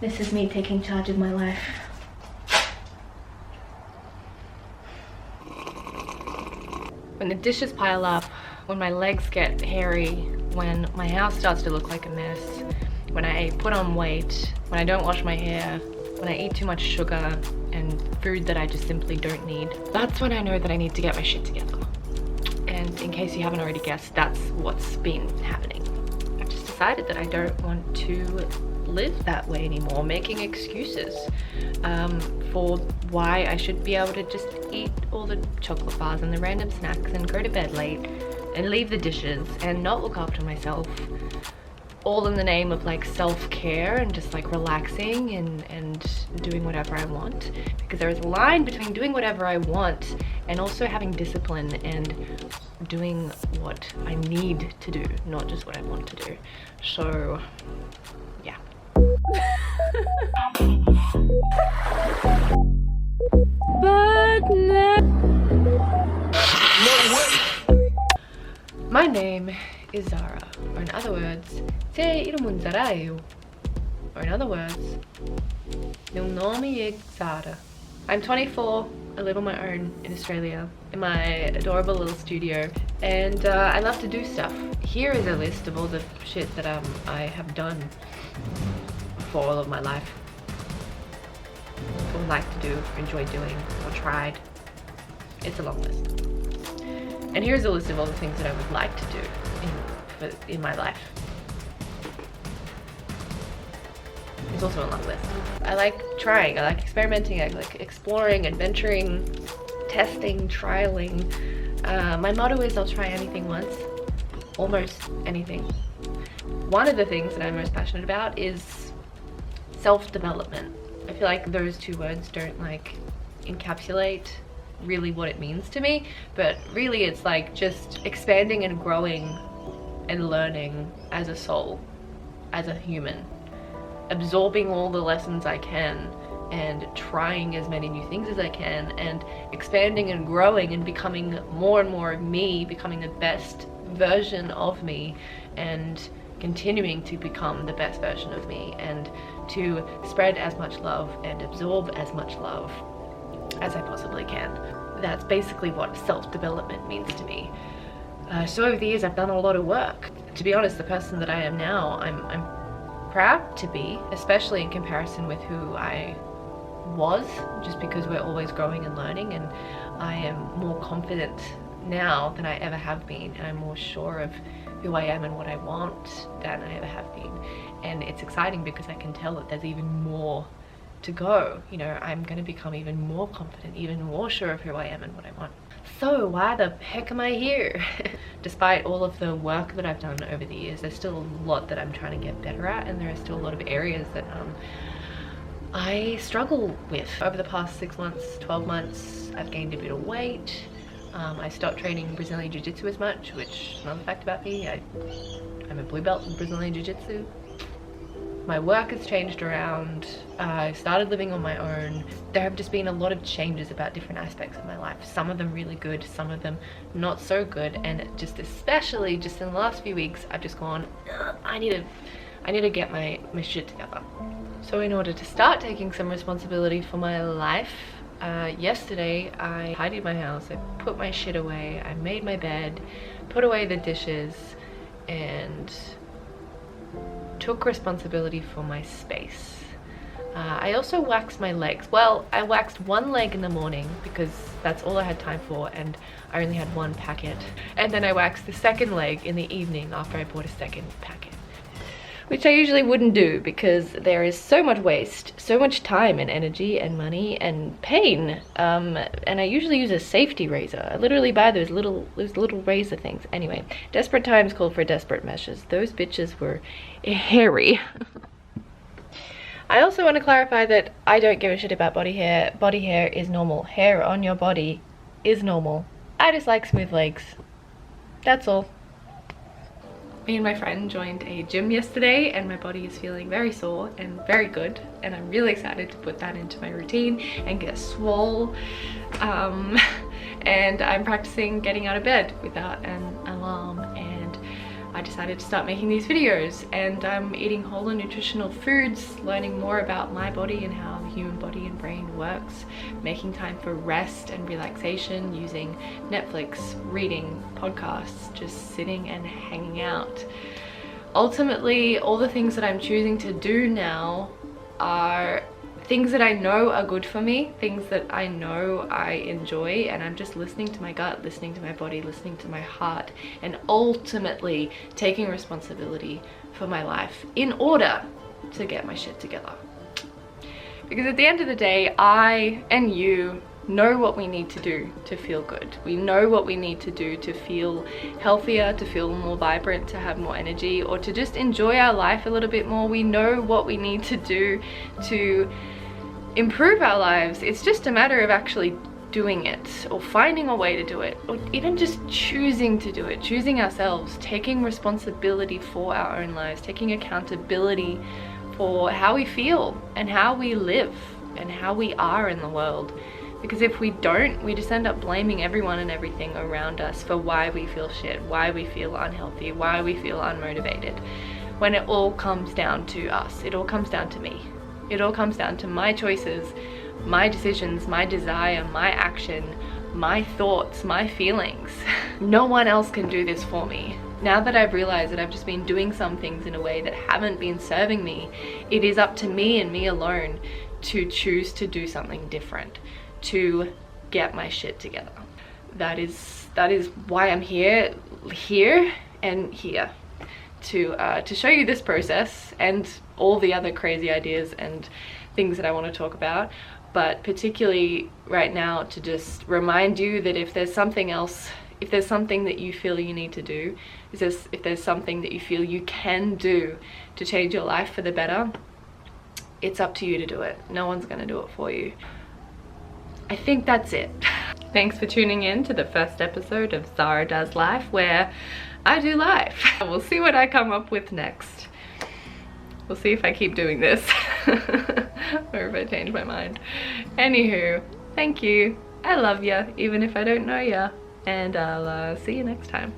This is me taking charge of my life. When the dishes pile up, when my legs get hairy, when my house starts to look like a mess, when I put on weight, when I don't wash my hair, when I eat too much sugar and food that I just simply don't need, that's when I know that I need to get my shit together. And in case you haven't already guessed, that's what's been happening. I've just decided that I don't want to live that way anymore, making excuses for why I should be able to just eat all the chocolate bars and the random snacks and go to bed late and leave the dishes and not look after myself, all in the name of like self-care and just like relaxing and doing whatever I want. Because there is a line between doing whatever I want and also having discipline and doing what I need to do, not just what I want to do. So yeah. My name is Zara, or in other words, Te irumun Zarayu. Or in other words, meu nome é Zara. I'm 24, I live on my own in Australia, in my adorable little studio, and I love to do stuff. Here is a list of all the shit that I have done for all of my life. Or like to do, or enjoy doing, or tried. It's a long list. And here's a list of all the things that I would like to do in my life. It's also a long list. I like trying, I like experimenting, I like exploring, adventuring, testing, trialing. My motto is I'll try anything once, almost anything. One of the things that I'm most passionate about is self-development. I feel like those two words don't like encapsulate really what it means to me, but really it's like just expanding and growing and learning as a soul, as a human, absorbing all the lessons I can and trying as many new things as I can and expanding and growing and becoming more and more of me, becoming the best version of me and continuing to become the best version of me and to spread as much love and absorb as much love as I possibly can. That's basically what self-development means to me. So over the years I've done a lot of work. To be honest, the person that I am now, I'm proud to be, especially in comparison with who I was, just because we're always growing and learning, and I am more confident now than I ever have been, and I'm more sure of who I am and what I want than I ever have been. And it's exciting because I can tell that there's even more to go. You know, I'm going to become even more confident, even more sure of who I am and what I want. So why the heck am I here? Despite all of the work that I've done over the years, there's still a lot that I'm trying to get better at, and there are still a lot of areas that I struggle with. Over the past 6 months, 12 months, I've gained a bit of weight. I stopped training Brazilian Jiu-Jitsu as much, which is another fact about me. I'm a blue belt in Brazilian Jiu-Jitsu. My work has changed around. I started living on my own. There have just been a lot of changes about different aspects of my life. Some of them really good, some of them not so good, and just especially just in the last few weeks, I've just gone, I need to get my shit together. So in order to start taking some responsibility for my life, yesterday I tidied my house, I put my shit away, I made my bed, put away the dishes, and took responsibility for my space. I also waxed my legs. Well, I waxed one leg in the morning because that's all I had time for, and I only had one packet. And then I waxed the second leg in the evening after I bought a second packet, which I usually wouldn't do because there is so much waste, so much time and energy and money and pain. And I usually use a safety razor. I literally buy those little razor things. Anyway, desperate times call for desperate measures. Those bitches were hairy. I also want to clarify that I don't give a shit about body hair. Body hair is normal. Hair on your body is normal. I just like smooth legs. That's all. Me and my friend joined a gym yesterday and my body is feeling very sore and very good, and I'm really excited to put that into my routine and get swole. And I'm practicing getting out of bed without an alarm, and I decided to start making these videos, and I'm eating whole and nutritional foods, learning more about my body and how the human body and brain works, making time for rest and relaxation, using Netflix, reading, podcasts, just sitting and hanging out. Ultimately, all the things that I'm choosing to do now are things that I know are good for me, things that I know I enjoy, and I'm just listening to my gut, listening to my body, listening to my heart, and ultimately taking responsibility for my life in order to get my shit together. Because at the end of the day, I and you know what we need to do to feel good. We know what we need to do to feel healthier, to feel more vibrant, to have more energy, or to just enjoy our life a little bit more. We know what we need to do to improve our lives. It's just a matter of actually doing it, or finding a way to do it, or even just choosing to do it, choosing ourselves, taking responsibility for our own lives, taking accountability for how we feel and how we live and how we are in the world. Because if we don't, we just end up blaming everyone and everything around us for why we feel shit, why we feel unhealthy, why we feel unmotivated, when it all comes down to us. It all comes down to me. It all comes down to my choices, my decisions, my desire, my action, my thoughts, my feelings. No one else can do this for me. Now that I've realized that I've just been doing some things in a way that haven't been serving me, it is up to me and me alone to choose to do something different, to get my shit together. That is why I'm here and here. To show you this process and all the other crazy ideas and things that I want to talk about, but particularly right now to just remind you that if there's something else, if there's something that you feel you need to do, if there's something that you feel you can do to change your life for the better, it's up to you to do it. No one's going to do it for you. I think that's it. Thanks for tuning in to the first episode of Zara Does Life, where I do life. We'll see what I come up with next. We'll see if I keep doing this or if I change my mind. Anywho, thank you. I love ya, even if I don't know ya. And I'll see you next time.